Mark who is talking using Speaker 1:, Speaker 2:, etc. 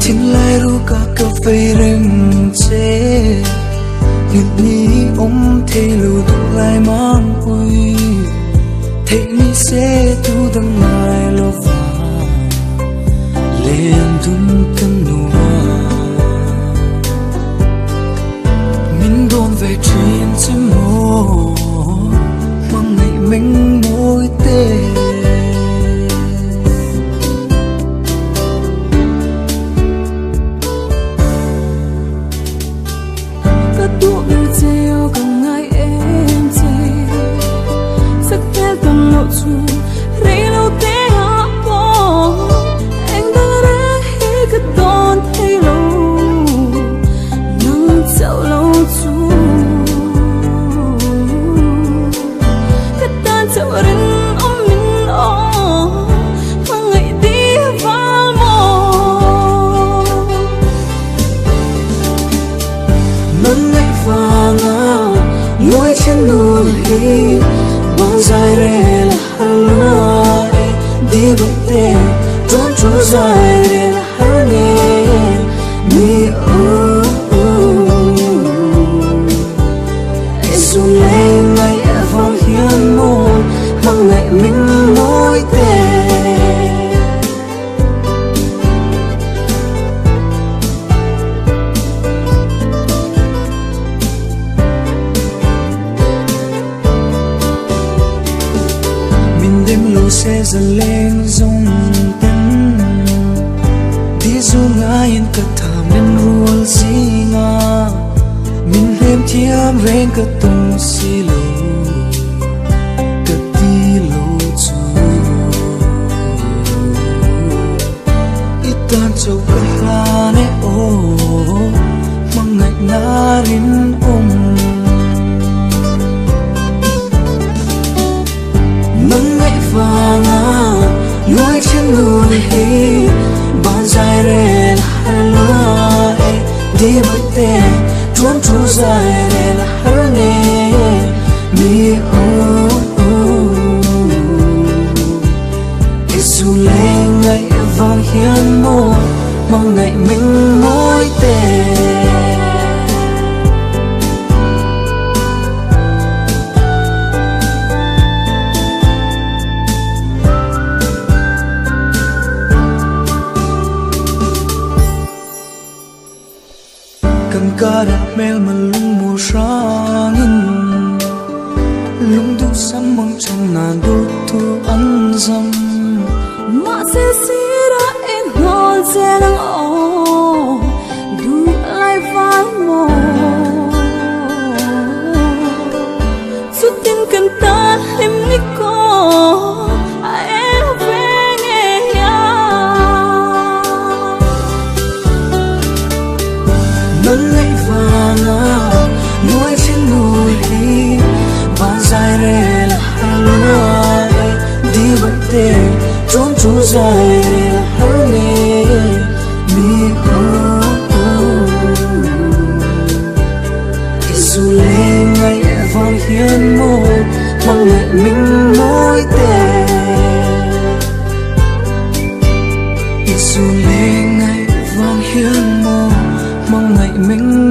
Speaker 1: Chính lai ru cả phê rừng chế Nhật ní ôm thê lưu tục lại mang ui Thế ní sẽ tu đăng mai lo phá Lên thun tâm nua Mình đồn về chuyện chim mô Mang ngày mình môi tê Ngồi trên núi bằng dài rê là halua đi bước tê trốn trốn dài rê là hal nghe mi Isu lên ngày vòng hiên môn mang ngày mình mối tê đêm lũ sẽ dần lên rung tên đi du ngã yên cất thảm nên ruột gì ngà mình thêm thiam rèn cất tung xì lù cất đi lù chú ít tan châu cất la nè ô mang ngạch na rin nâng ngày vàng ngồi trên núi bàn dài rê là halua đi bước tê trốn trốn dài rê là hal nghe mi Isu lên ngày vàng hiên môn mong ngày mình mối tê Cần ca đã mel mà lung mùa sáng lung tu sắm mong chẳng nàn đốt thu ăn dâm
Speaker 2: mà sẽ ra em ngon sẽ đang ô đủ lại vang mồ chút tin cần ta em nghĩ có em về nghe
Speaker 1: nâng ngày vàng ngồi trên núi bàn dài rê là halua đi bước tê trốn trốn dài rê là hal nghe mi Isu lên ngày vàng hiên môn mang ngày mình mối tê Isu lên ngày vàng hiên môn mang ngày mình